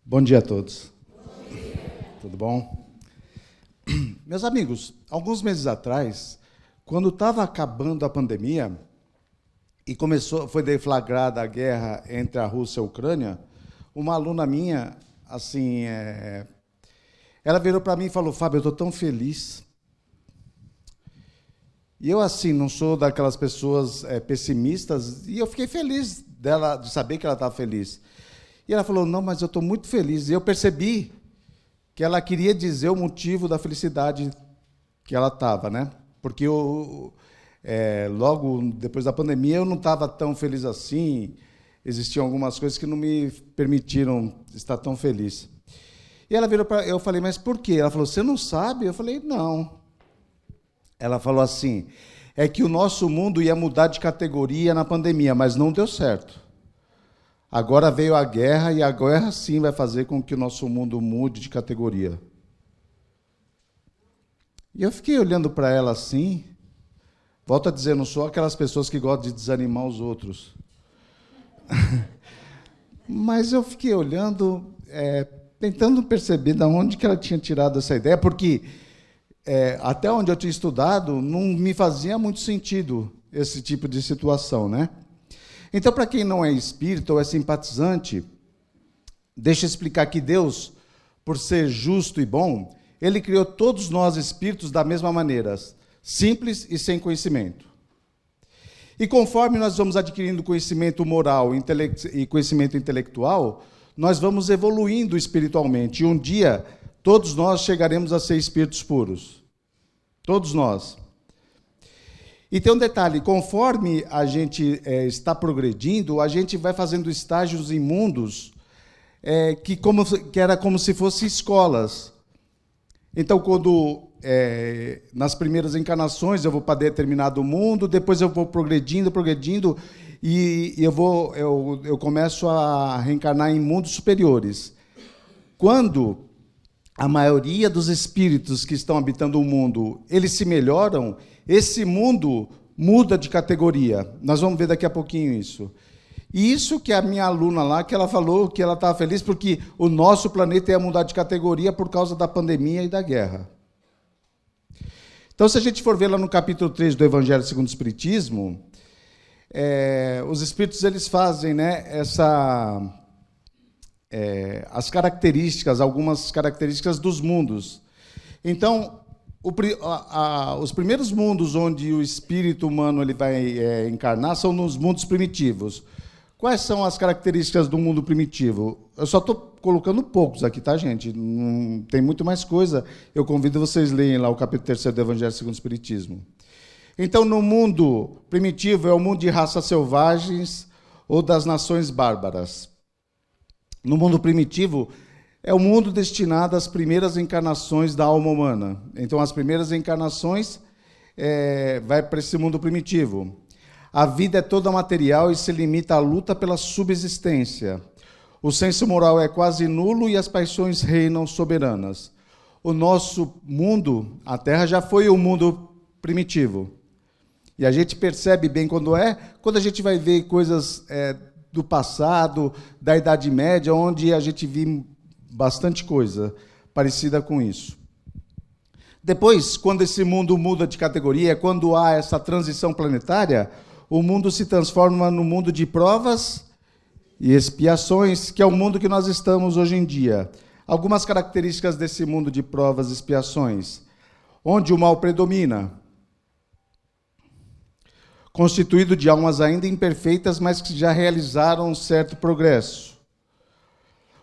Bom dia a todos. Tudo bom? Meus amigos, alguns meses atrás, quando estava acabando a pandemia e foi deflagrada a guerra entre a Rússia e a Ucrânia, uma aluna minha, assim, ela virou para mim e falou: Fábio, eu estou tão feliz. E eu, assim, não sou daquelas pessoas pessimistas, e eu fiquei feliz de saber que ela estava feliz. E ela falou: não, mas eu estou muito feliz. E eu percebi que ela queria dizer o motivo da felicidade que ela estava, né? Porque logo depois da pandemia eu não estava tão feliz assim, existiam algumas coisas que não me permitiram estar tão feliz. E ela virou para eu falei: mas por quê? Ela falou: você não sabe? Eu falei: não. Ela falou assim: é que o nosso mundo ia mudar de categoria na pandemia, mas não deu certo. Agora veio a guerra, e a guerra sim vai fazer com que o nosso mundo mude de categoria. E eu fiquei olhando para ela assim, volto a dizer, não sou aquelas pessoas que gostam de desanimar os outros. Mas eu fiquei olhando, tentando perceber de onde que ela tinha tirado essa ideia, porque até onde eu tinha estudado, não me fazia muito sentido esse tipo de situação, né? Então, para quem não é espírita ou é simpatizante, deixa eu explicar que Deus, por ser justo e bom, Ele criou todos nós espíritos da mesma maneira, simples e sem conhecimento. E conforme nós vamos adquirindo conhecimento moral e conhecimento intelectual, nós vamos evoluindo espiritualmente. E um dia, todos nós chegaremos a ser espíritos puros. Todos nós. E tem um detalhe: conforme a gente está progredindo, a gente vai fazendo estágios em mundos que era como se fossem escolas. Então, quando nas primeiras encarnações eu vou para determinado mundo, depois eu vou progredindo, e eu começo a reencarnar em mundos superiores. Quando a maioria dos espíritos que estão habitando o mundo, eles se melhoram, esse mundo muda de categoria. Nós vamos ver daqui a pouquinho isso. E isso que a minha aluna lá, que ela falou que ela estava feliz porque o nosso planeta ia mudar de categoria por causa da pandemia e da guerra. Então, se a gente for ver lá no capítulo 3 do Evangelho segundo o Espiritismo, os espíritos eles fazem, né, as características, algumas características dos mundos. Então, os primeiros mundos onde o espírito humano ele vai encarnar são nos mundos primitivos. Quais são as características do mundo primitivo? Eu só estou colocando poucos aqui, tá, gente? Não, tem muito mais coisa. Eu convido vocês a lerem lá o capítulo 3 do Evangelho segundo o Espiritismo. Então, no mundo primitivo é o mundo de raças selvagens ou das nações bárbaras. No mundo primitivo é o mundo destinado às primeiras encarnações da alma humana. Então, as primeiras encarnações vai para esse mundo primitivo. A vida é toda material e se limita à luta pela subsistência. O senso moral é quase nulo e as paixões reinam soberanas. O nosso mundo, a Terra, já foi o mundo primitivo. E a gente percebe bem quando a gente vai ver coisas do passado, da Idade Média, onde a gente viu bastante coisa parecida com isso. Depois, quando esse mundo muda de categoria, quando há essa transição planetária, o mundo se transforma no mundo de provas e expiações, que é o mundo que nós estamos hoje em dia. Algumas características desse mundo de provas e expiações: onde o mal predomina, constituído de almas ainda imperfeitas, mas que já realizaram um certo progresso.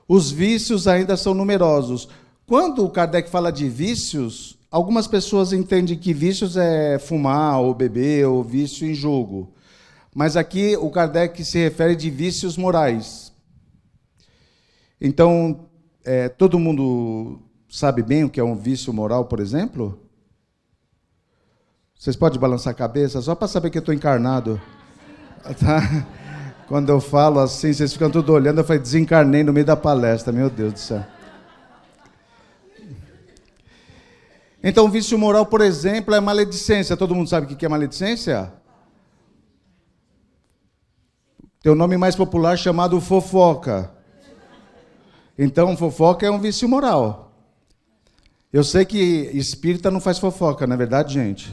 Os vícios ainda são numerosos. Quando o Kardec fala de vícios, algumas pessoas entendem que vícios é fumar, ou beber, ou vício em jogo. Mas aqui o Kardec se refere de vícios morais. Então, todo mundo sabe bem o que é um vício moral, por exemplo? Vocês podem balançar a cabeça, só para saber que eu estou encarnado. Tá? Quando eu falo assim, vocês ficam tudo olhando, eu falei: desencarnei no meio da palestra, meu Deus do céu. Então, vício moral, por exemplo, é maledicência. Todo mundo sabe o que é maledicência? Tem um nome mais popular chamado fofoca. Então, fofoca é um vício moral. Eu sei que espírita não faz fofoca, não é verdade, gente?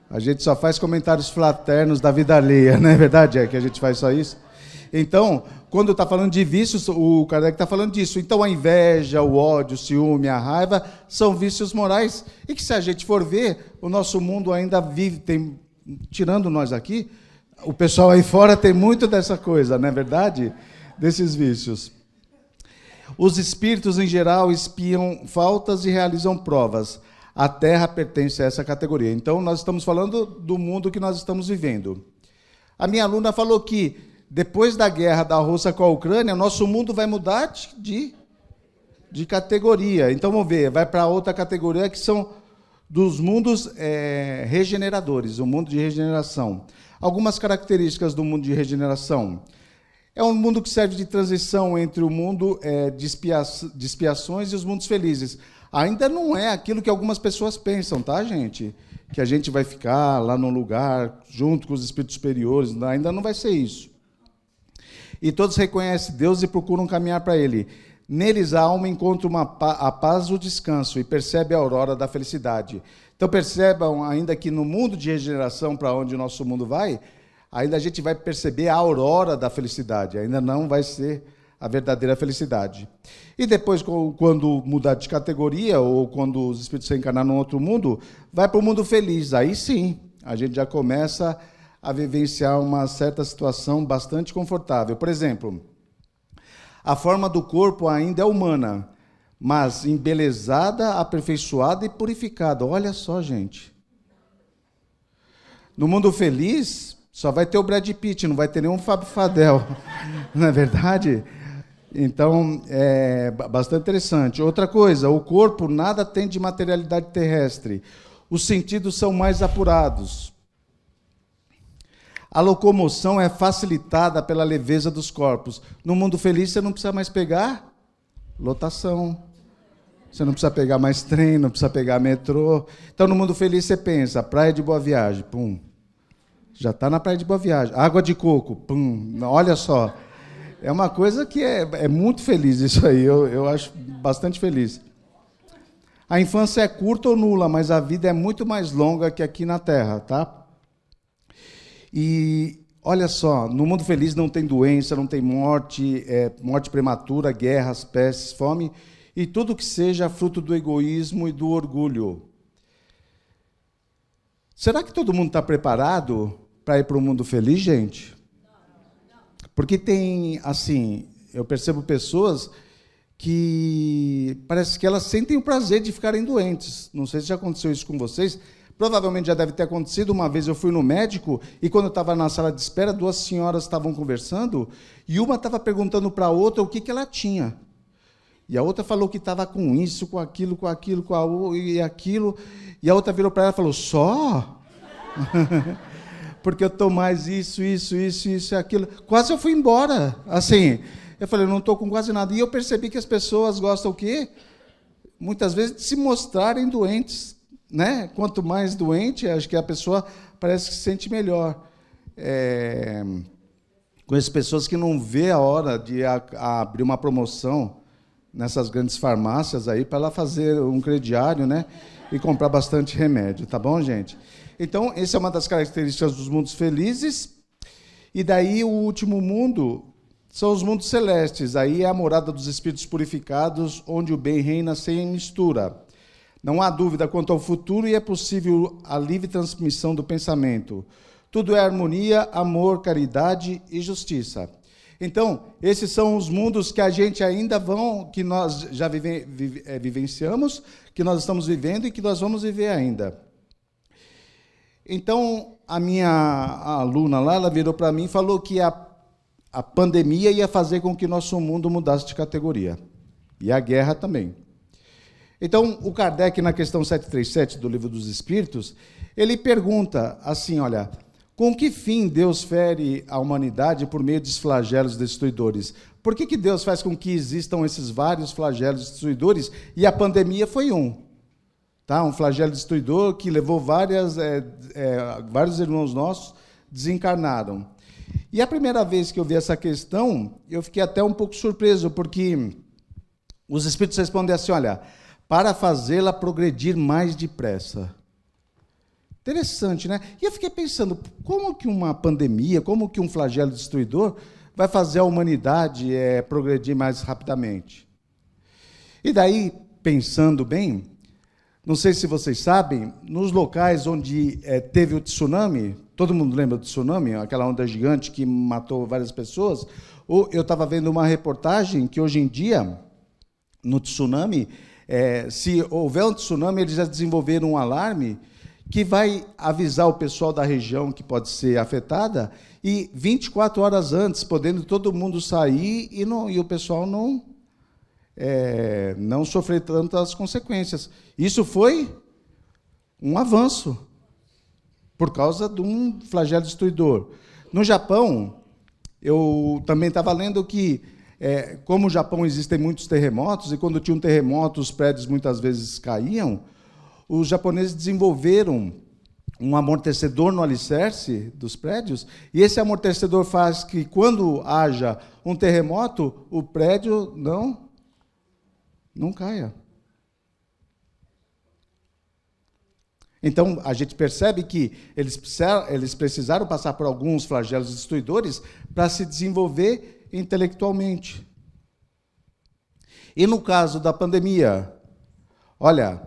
A gente só faz comentários fraternos da vida alheia, não é verdade? É que a gente faz só isso. Então, quando está falando de vícios, o Kardec está falando disso. Então, a inveja, o ódio, o ciúme, a raiva são vícios morais. E que, se a gente for ver, o nosso mundo ainda vive, tirando nós aqui, o pessoal aí fora tem muito dessa coisa, não é verdade? Desses vícios. Os espíritos, em geral, espiam faltas e realizam provas. A Terra pertence a essa categoria. Então, nós estamos falando do mundo que nós estamos vivendo. A minha aluna falou que, depois da guerra da Rússia com a Ucrânia, nosso mundo vai mudar de categoria. Então, vamos ver, vai para outra categoria, que são dos mundos regeneradores, o mundo de regeneração. Algumas características do mundo de regeneração. É um mundo que serve de transição entre o mundo de expiações e os mundos felizes. Ainda não é aquilo que algumas pessoas pensam, tá, gente? Que a gente vai ficar lá num lugar, junto com os espíritos superiores. Ainda não vai ser isso. E todos reconhecem Deus e procuram caminhar para Ele. Neles a alma encontra a paz e o descanso e percebe a aurora da felicidade. Então percebam ainda que no mundo de regeneração, para onde o nosso mundo vai, ainda a gente vai perceber a aurora da felicidade, ainda não vai ser a verdadeira felicidade. E depois, quando mudar de categoria, ou quando os espíritos se reencarnar num outro mundo, vai para o mundo feliz. Aí sim, a gente já começa a vivenciar uma certa situação bastante confortável. Por exemplo, a forma do corpo ainda é humana, mas embelezada, aperfeiçoada e purificada. Olha só, gente. No mundo feliz, só vai ter o Brad Pitt, não vai ter nenhum Fábio Fadel. Não é verdade? Então, é bastante interessante. Outra coisa, o corpo nada tem de materialidade terrestre. Os sentidos são mais apurados. A locomoção é facilitada pela leveza dos corpos. No mundo feliz, você não precisa mais pegar lotação. Você não precisa pegar mais trem, não precisa pegar metrô. Então, no mundo feliz, você pensa, Praia de Boa Viagem, pum. Já está na Praia de Boa Viagem. Água de coco, pum. Olha só. É uma coisa que é muito feliz isso aí. Eu acho bastante feliz. A infância é curta ou nula, mas a vida é muito mais longa que aqui na Terra, tá? E olha só, no mundo feliz não tem doença, não tem morte, morte prematura, guerras, pestes, fome, e tudo que seja fruto do egoísmo e do orgulho. Será que todo mundo está preparado para ir para o mundo feliz, gente? Porque tem, assim, eu percebo pessoas que parece que elas sentem o prazer de ficarem doentes. Não sei se já aconteceu isso com vocês. Provavelmente já deve ter acontecido. Uma vez eu fui no médico e, quando eu estava na sala de espera, duas senhoras estavam conversando e uma estava perguntando para a outra o que ela tinha. E a outra falou que estava com isso, com aquilo, e aquilo. E a outra virou para ela e falou, só? Porque eu estou mais isso e aquilo. Quase eu fui embora. Assim, eu falei, eu não estou com quase nada. E eu percebi que as pessoas gostam o quê? Muitas vezes de se mostrarem doentes. Né? Quanto mais doente, acho que a pessoa parece que se sente melhor. Conheço pessoas que não vê a hora de abrir uma promoção nessas grandes farmácias aí para ela fazer um crediário, né? E comprar bastante remédio, tá bom, gente? Então, essa é uma das características dos mundos felizes. E daí o último mundo são os mundos celestes. Aí é a morada dos espíritos purificados, onde o bem reina sem mistura. Não há dúvida quanto ao futuro e é possível a livre transmissão do pensamento. Tudo é harmonia, amor, caridade e justiça. Então, esses são os mundos que a gente ainda que nós já vivenciamos, que nós estamos vivendo e que nós vamos viver ainda. Então, a minha aluna lá, ela virou para mim e falou que a pandemia ia fazer com que nosso mundo mudasse de categoria. E a guerra também. Então, o Kardec, na questão 737 do Livro dos Espíritos, ele pergunta assim, olha, com que fim Deus fere a humanidade por meio dos flagelos destruidores? Por que Deus faz com que existam esses vários flagelos destruidores? E a pandemia foi um. Tá? Um flagelo destruidor que levou vários irmãos nossos desencarnaram. E a primeira vez que eu vi essa questão, eu fiquei até um pouco surpreso, porque Os espíritos respondem assim, olha, para fazê-la progredir mais depressa. Interessante, né? E eu fiquei pensando, como que uma pandemia, como que um flagelo destruidor vai fazer a humanidade progredir mais rapidamente? E daí, pensando bem, não sei se vocês sabem, nos locais onde teve o tsunami, todo mundo lembra do tsunami, aquela onda gigante que matou várias pessoas, eu estava vendo uma reportagem que hoje em dia, no tsunami, se houver um tsunami, eles já desenvolveram um alarme que vai avisar o pessoal da região que pode ser afetada, e 24 horas antes, podendo todo mundo sair e o pessoal não sofrer tantas consequências. Isso foi um avanço, por causa de um flagelo destruidor. No Japão, eu também estava lendo que, como no Japão existem muitos terremotos, e quando tinha um terremoto, os prédios muitas vezes caíam, os japoneses desenvolveram um amortecedor no alicerce dos prédios, e esse amortecedor faz que, quando haja um terremoto, o prédio não caia. Então, a gente percebe que eles precisaram passar por alguns flagelos destruidores para se desenvolver intelectualmente. E no caso da pandemia, olha,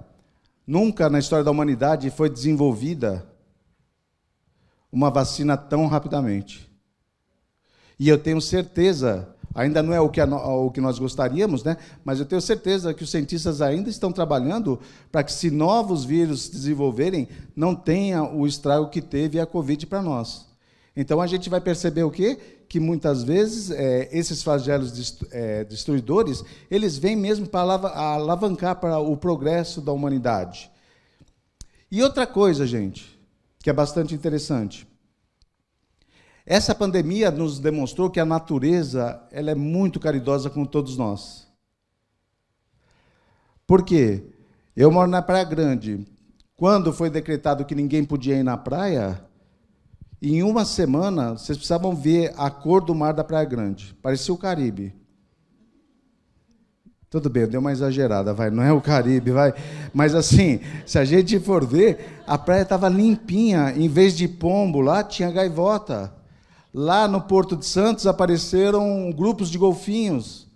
nunca na história da humanidade foi desenvolvida uma vacina tão rapidamente. E eu tenho certeza, ainda não é o que nós gostaríamos, né? Mas eu tenho certeza que os cientistas ainda estão trabalhando para que, se novos vírus se desenvolverem, não tenha o estrago que teve a Covid para nós. Então, a gente vai perceber o quê? Que, muitas vezes, esses flagelos destruidores, eles vêm mesmo para alavancar para o progresso da humanidade. E outra coisa, gente, que é bastante interessante. Essa pandemia nos demonstrou que a natureza ela é muito caridosa com todos nós. Por quê? Eu moro na Praia Grande. Quando foi decretado que ninguém podia ir na praia, em uma semana, vocês precisavam ver a cor do mar da Praia Grande. Parecia o Caribe. Tudo bem, eu dei uma exagerada, não é o Caribe, Mas, assim, se a gente for ver, a praia estava limpinha. Em vez de pombo, lá tinha gaivota. Lá no Porto de Santos apareceram grupos de golfinhos,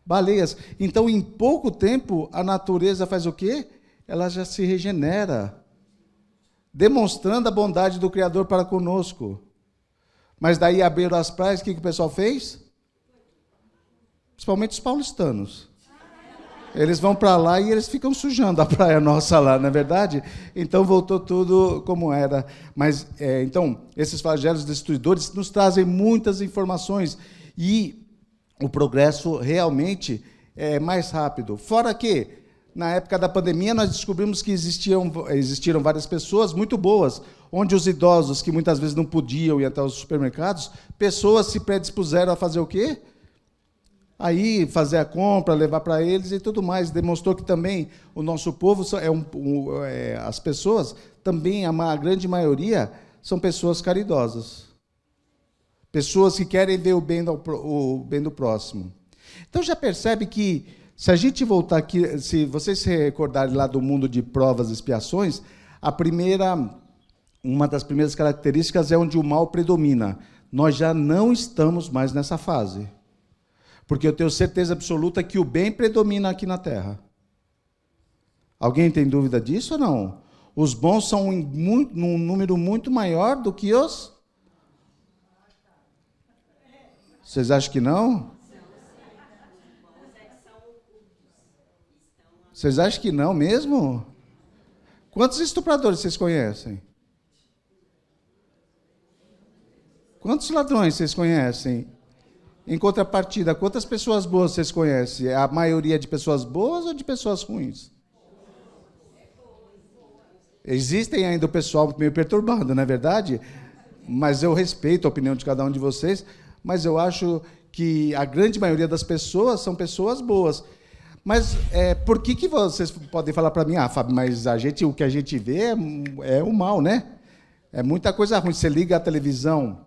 baleias. Então, em pouco tempo, a natureza faz o quê? Ela já se regenera, demonstrando a bondade do Criador para conosco. Mas daí abriram as praias, o que o pessoal fez? Principalmente os paulistanos. Eles vão para lá e eles ficam sujando a praia nossa lá, não é verdade? Então, voltou tudo como era. Mas, então, esses flagelos destruidores nos trazem muitas informações e o progresso realmente é mais rápido. Fora que, na época da pandemia, nós descobrimos que existiram várias pessoas muito boas, onde os idosos, que muitas vezes não podiam ir até os supermercados, pessoas se predispuseram a fazer o quê? Aí fazer a compra, levar para eles e tudo mais. Demonstrou que também o nosso povo, as pessoas, também, a grande maioria, são pessoas caridosas. Pessoas que querem ver o bem do próximo. Então, já percebe que, se a gente voltar aqui, se vocês se recordarem lá do mundo de provas e expiações, uma das primeiras características é onde o mal predomina. Nós já não estamos mais nessa fase. Porque eu tenho certeza absoluta que o bem predomina aqui na Terra. Alguém tem dúvida disso ou não? Os bons são num número muito maior do que os... Vocês acham que não? Vocês acham que não mesmo? Quantos estupradores vocês conhecem? Quantos ladrões vocês conhecem? Em contrapartida, quantas pessoas boas vocês conhecem? É a maioria de pessoas boas ou de pessoas ruins? Existem ainda o pessoal meio perturbado, não é verdade? Mas eu respeito a opinião de cada um de vocês, mas eu acho que a grande maioria das pessoas são pessoas boas. Mas por que vocês podem falar para mim, Fábio, mas o que a gente vê é o mal, né? É muita coisa ruim. Você liga a televisão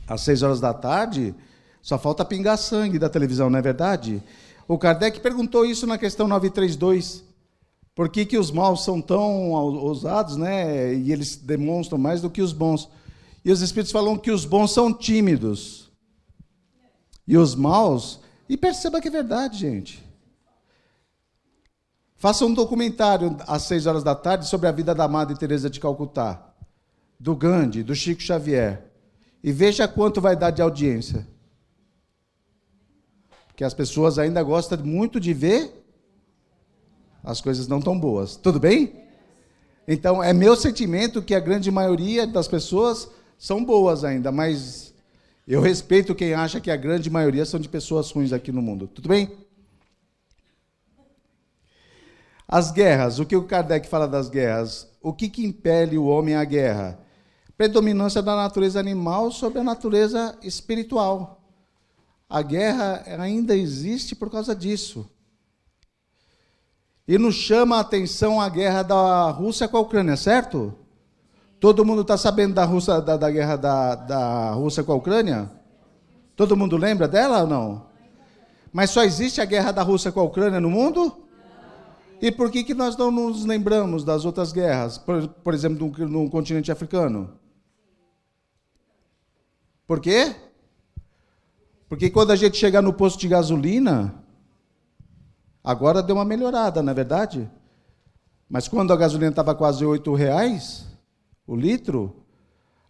às 6 horas da tarde... Só falta pingar sangue da televisão, não é verdade? O Kardec perguntou isso na questão 932. Por que, que os maus são tão ousados, né? E eles demonstram mais do que os bons? E os espíritos falam que os bons são tímidos. E os maus... E perceba que é verdade, gente. Faça um documentário às 6 horas da tarde sobre a vida da Madre Teresa de Calcutá, do Gandhi, do Chico Xavier. E veja quanto vai dar de audiência. Porque as pessoas ainda gostam muito de ver as coisas não tão boas. Tudo bem? Então, é meu sentimento que a grande maioria das pessoas são boas ainda, mas eu respeito quem acha que a grande maioria são de pessoas ruins aqui no mundo. Tudo bem? As guerras. O que o Kardec fala das guerras? O que impele o homem à guerra? Predominância da natureza animal sobre a natureza espiritual. A guerra ainda existe por causa disso. E nos chama a atenção a guerra da Rússia com a Ucrânia, certo? Todo mundo está sabendo da guerra da Rússia com a Ucrânia? Todo mundo lembra dela ou não? Mas só existe a guerra da Rússia com a Ucrânia no mundo? E por que nós não nos lembramos das outras guerras? Por exemplo, no continente africano? Por quê? Porque quando a gente chegar no posto de gasolina, agora deu uma melhorada, não é verdade? Mas quando a gasolina estava quase R$8 o litro,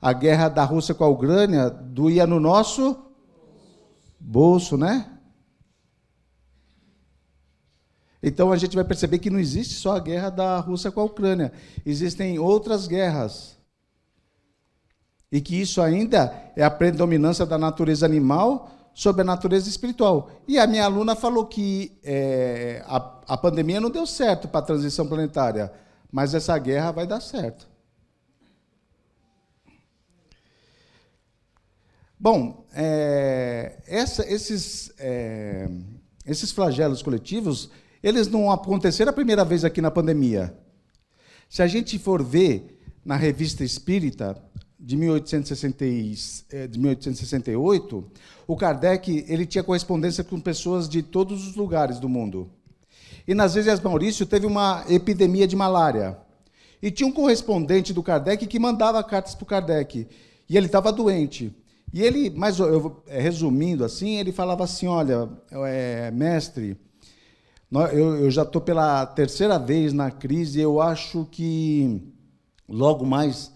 a guerra da Rússia com a Ucrânia doía no nosso bolso, né? Então a gente vai perceber que não existe só a guerra da Rússia com a Ucrânia, existem outras guerras. E que isso ainda é a predominância da natureza animal sobre a natureza espiritual. E a minha aluna falou que a pandemia não deu certo para a transição planetária, mas essa guerra vai dar certo. Bom, esses flagelos coletivos, eles não aconteceram a primeira vez aqui na pandemia. Se a gente for ver na Revista Espírita, de 1868, o Kardec ele tinha correspondência com pessoas de todos os lugares do mundo. E nas Ilhas Maurício teve uma epidemia de malária. E tinha um correspondente do Kardec que mandava cartas para o Kardec. E ele estava doente. E ele, resumindo assim, ele falava assim, olha, mestre, eu já estou pela terceira vez na crise, eu acho que logo mais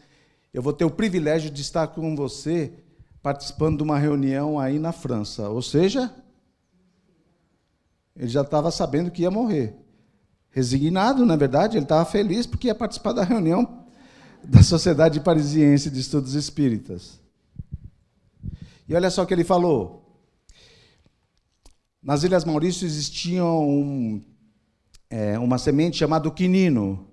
eu vou ter o privilégio de estar com você participando de uma reunião aí na França. Ou seja, ele já estava sabendo que ia morrer. Resignado, na verdade, ele estava feliz porque ia participar da reunião da Sociedade Parisiense de Estudos Espíritas. E olha só o que ele falou. Nas Ilhas Maurício existia uma semente chamada quinino.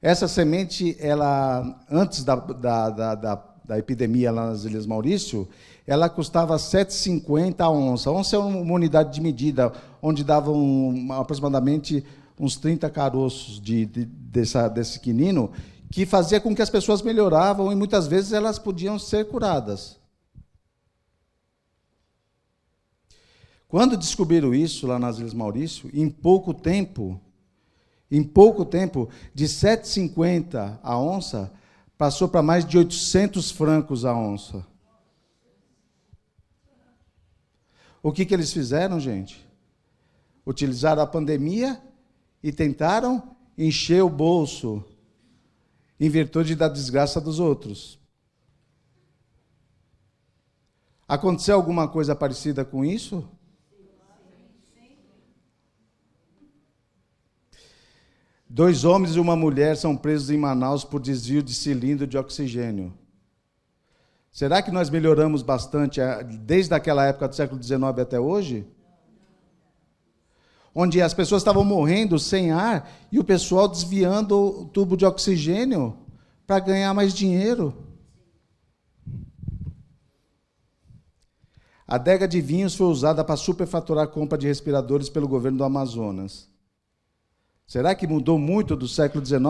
Essa semente, ela, antes da epidemia lá nas Ilhas Maurício, ela custava R$ 7,50 a onça. A onça é uma unidade de medida, onde davam aproximadamente uns 30 caroços desse quinino, que fazia com que as pessoas melhoravam e muitas vezes elas podiam ser curadas. Quando descobriram isso lá nas Ilhas Maurício, em pouco tempo, de R$ 7,50 a onça, passou para mais de 800 francos a onça. O que eles fizeram, gente? Utilizaram a pandemia e tentaram encher o bolso em virtude da desgraça dos outros. Aconteceu alguma coisa parecida com isso? Dois homens e uma mulher são presos em Manaus por desvio de cilindro de oxigênio. Será que nós melhoramos bastante desde aquela época do século XIX até hoje? Onde as pessoas estavam morrendo sem ar e o pessoal desviando o tubo de oxigênio para ganhar mais dinheiro. A adega de vinhos foi usada para superfaturar a compra de respiradores pelo governo do Amazonas. Será que mudou muito do século XIX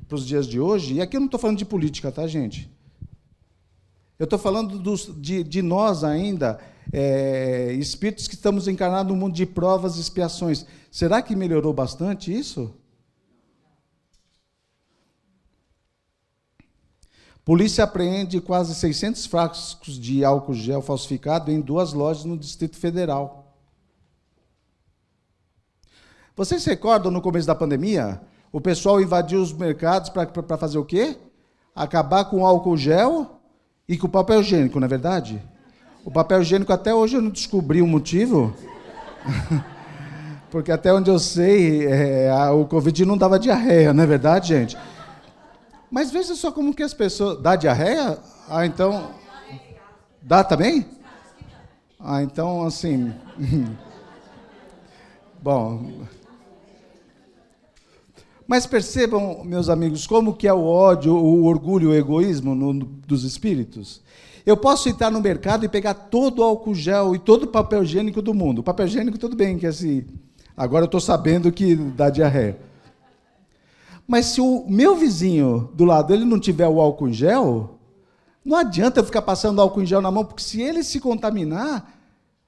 para os dias de hoje? E aqui eu não estou falando de política, tá, gente? Eu estou falando de nós ainda espíritos que estamos encarnados num mundo de provas e expiações. Será que melhorou bastante isso? Polícia apreende quase 600 frascos de álcool gel falsificado em 2 lojas no Distrito Federal. Vocês se recordam, no começo da pandemia, o pessoal invadiu os mercados para fazer o quê? Acabar com o álcool gel e com o papel higiênico, não é verdade? O papel higiênico, até hoje, eu não descobri o motivo. Porque até onde eu sei, o Covid não dava diarreia, não é verdade, gente? Mas veja só como que as pessoas... Dá diarreia? Ah, então... Dá também? Ah, então, assim... Bom... Mas percebam, meus amigos, como que é o ódio, o orgulho, o egoísmo dos espíritos? Eu posso entrar no mercado e pegar todo o álcool gel e todo o papel higiênico do mundo. O papel higiênico, tudo bem, que assim... Agora eu estou sabendo que dá diarreia. Mas se o meu vizinho do lado ele não tiver o álcool em gel, não adianta eu ficar passando álcool em gel na mão, porque se ele se contaminar,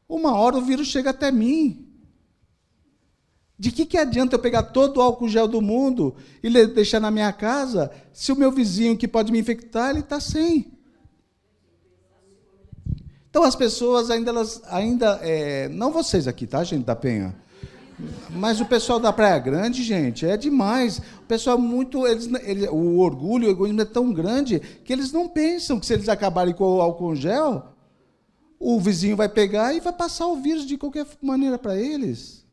uma hora o vírus chega até mim. De que adianta eu pegar todo o álcool gel do mundo e deixar na minha casa, se o meu vizinho que pode me infectar, ele está sem? Então as pessoas ainda não vocês aqui, tá, gente da Penha? Mas o pessoal da Praia Grande, gente, é demais. O pessoal é muito... o orgulho, o egoísmo é tão grande que eles não pensam que se eles acabarem com o álcool gel, o vizinho vai pegar e vai passar o vírus de qualquer maneira para eles.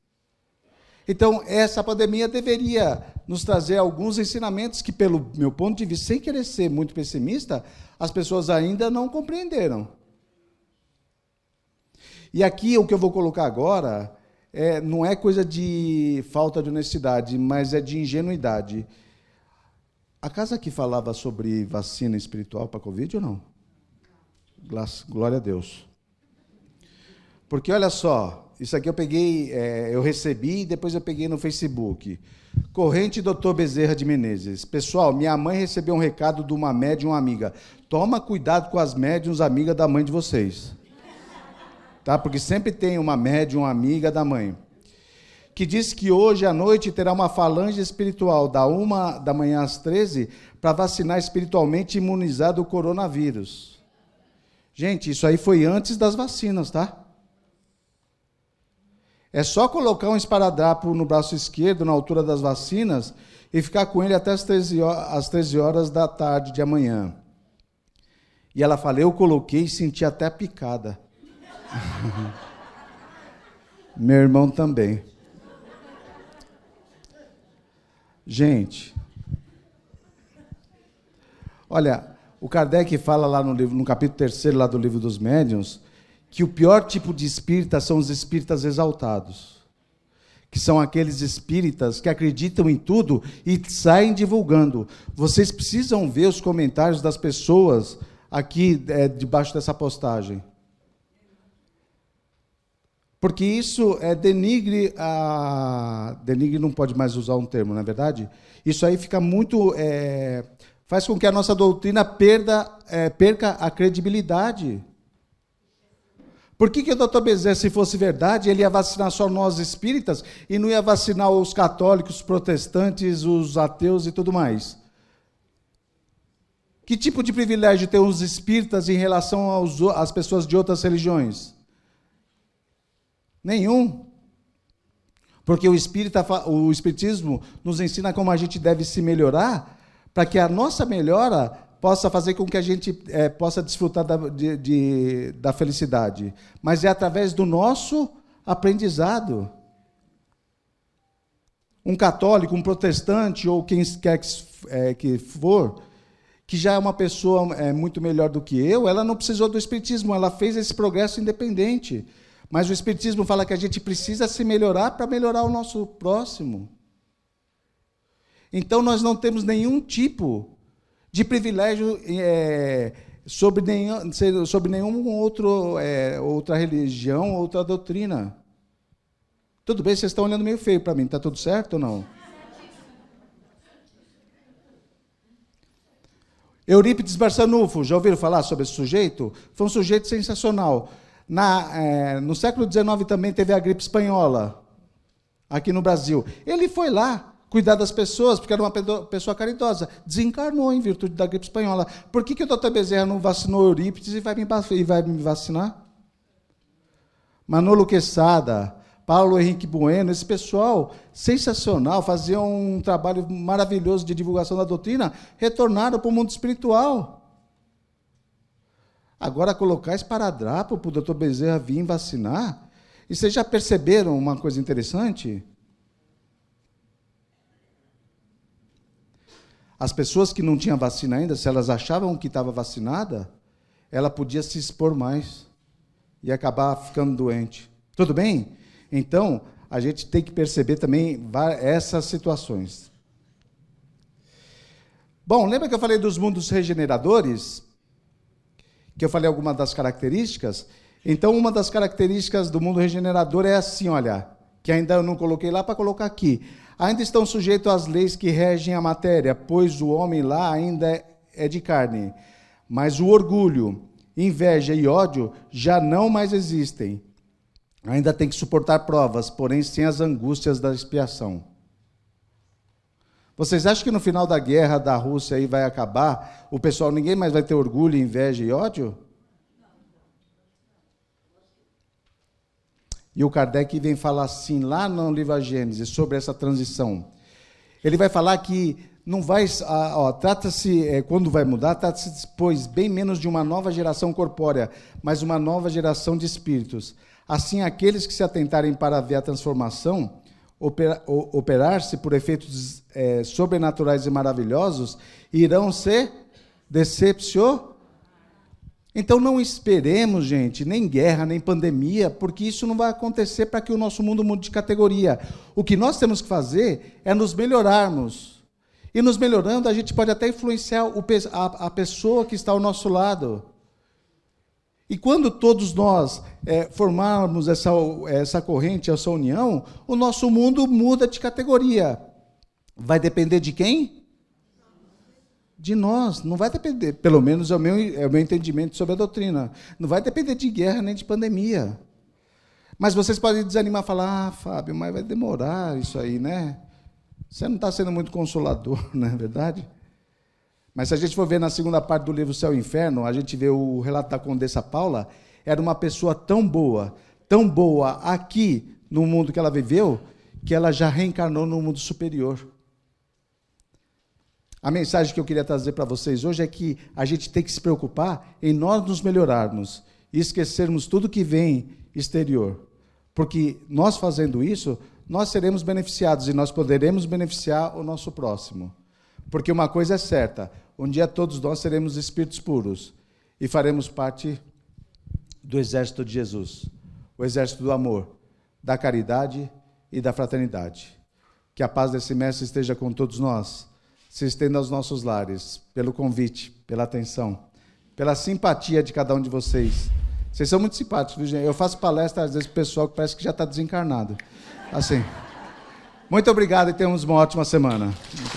Então, essa pandemia deveria nos trazer alguns ensinamentos que, pelo meu ponto de vista, sem querer ser muito pessimista, as pessoas ainda não compreenderam. E aqui, o que eu vou colocar agora... não é coisa de falta de honestidade, mas é de ingenuidade. A casa que falava sobre vacina espiritual para a Covid ou não? Glória a Deus. Porque, olha só, isso aqui eu peguei, eu recebi e depois eu peguei no Facebook. Corrente Dr. Bezerra de Menezes. Pessoal, minha mãe recebeu um recado de uma médium amiga. Toma cuidado com as médiums amigas da mãe de vocês. Tá? Porque sempre tem uma médium amiga da mãe, que diz que hoje à noite terá uma falange espiritual, da 1 da manhã às 13, para vacinar espiritualmente e imunizar do coronavírus. Gente, isso aí foi antes das vacinas, tá? É só colocar um esparadrapo no braço esquerdo, na altura das vacinas, e ficar com ele até às 13 horas da tarde de amanhã. E ela fala, eu coloquei e senti até a picada. Meu irmão também. Gente, olha, o Kardec fala lá no capítulo 3 lá do Livro dos Médiuns, que o pior tipo de espírita são os espíritas exaltados, que são aqueles espíritas que acreditam em tudo e saem divulgando. Vocês precisam ver os comentários das pessoas aqui debaixo dessa postagem. Porque isso denigre denigre não pode mais usar um termo, não é verdade? Isso aí fica muito... faz com que a nossa doutrina perca a credibilidade. Por que o Dr. Bezerra, se fosse verdade, ele ia vacinar só nós espíritas e não ia vacinar os católicos, os protestantes, os ateus e tudo mais? Que tipo de privilégio tem os espíritas em relação às pessoas de outras religiões? Nenhum. Porque o espiritismo nos ensina como a gente deve se melhorar, para que a nossa melhora possa fazer com que a gente possa desfrutar da felicidade. Mas é através do nosso aprendizado. Um católico, um protestante, ou quem quer que for, que já é uma pessoa muito melhor do que eu, ela não precisou do espiritismo, ela fez esse progresso independente. Mas o espiritismo fala que a gente precisa se melhorar para melhorar o nosso próximo. Então, nós não temos nenhum tipo de privilégio sobre nenhuma outra religião, outra doutrina. Tudo bem, vocês estão olhando meio feio para mim, está tudo certo ou não? Eurípides Barçanufo, já ouviram falar sobre esse sujeito? Foi um sujeito sensacional. No século XIX também teve a gripe espanhola, aqui no Brasil. Ele foi lá cuidar das pessoas, porque era uma pessoa caridosa. Desencarnou em virtude da gripe espanhola. Por que o Dr. Bezerra não vacinou Eurípides e vai me vacinar? Manolo Quesada, Paulo Henrique Bueno, esse pessoal sensacional, faziam um trabalho maravilhoso de divulgação da doutrina, retornaram para o mundo espiritual. Agora, colocar esparadrapo para o Dr. Bezerra vir vacinar, e vocês já perceberam uma coisa interessante? As pessoas que não tinham vacina ainda, se elas achavam que estava vacinada, ela podia se expor mais e acabar ficando doente. Tudo bem? Então, a gente tem que perceber também essas situações. Bom, lembra que eu falei dos mundos regeneradores? Que eu falei algumas das características? Então, uma das características do mundo regenerador é assim, olha, que ainda eu não coloquei lá para colocar aqui. Ainda estão sujeitos às leis que regem a matéria, pois o homem lá ainda é de carne. Mas o orgulho, inveja e ódio já não mais existem. Ainda tem que suportar provas, porém sem as angústias da expiação. Vocês acham que no final da guerra da Rússia aí vai acabar? O pessoal, ninguém mais vai ter orgulho, inveja e ódio? E o Kardec vem falar assim, lá no livro A Gênese, sobre essa transição. Ele vai falar que não vai, trata-se, quando vai mudar, trata-se, pois, bem menos de uma nova geração corpórea, mas uma nova geração de espíritos. Assim, aqueles que se atentarem para ver a transformação operar-se por efeitos sobrenaturais e maravilhosos, irão se decepcionar. Então, não esperemos, gente, nem guerra, nem pandemia, porque isso não vai acontecer para que o nosso mundo mude de categoria. O que nós temos que fazer é nos melhorarmos. E nos melhorando, a gente pode até influenciar a pessoa que está ao nosso lado. E quando todos nós formarmos essa corrente, essa união, o nosso mundo muda de categoria. Vai depender de quem? De nós. Não vai depender, pelo menos é o meu entendimento sobre a doutrina. Não vai depender de guerra nem de pandemia. Mas vocês podem desanimar e falar, Fábio, mas vai demorar isso aí, né? Você não está sendo muito consolador, não é verdade? Mas se a gente for ver na segunda parte do livro Céu e Inferno, a gente vê o relato da Condessa Paula, era uma pessoa tão boa aqui no mundo que ela viveu, que ela já reencarnou no mundo superior. A mensagem que eu queria trazer para vocês hoje é que a gente tem que se preocupar em nós nos melhorarmos e esquecermos tudo que vem exterior. Porque nós fazendo isso, nós seremos beneficiados e nós poderemos beneficiar o nosso próximo. Porque uma coisa é certa, um dia todos nós seremos espíritos puros e faremos parte do exército de Jesus, o exército do amor, da caridade e da fraternidade. Que a paz desse mestre esteja com todos nós, se estenda aos nossos lares, pelo convite, pela atenção, pela simpatia de cada um de vocês. Vocês são muito simpáticos, viu, gente? Eu faço palestra, às vezes, para o pessoal que parece que já está desencarnado. Assim. Muito obrigado e tenhamos uma ótima semana. Muito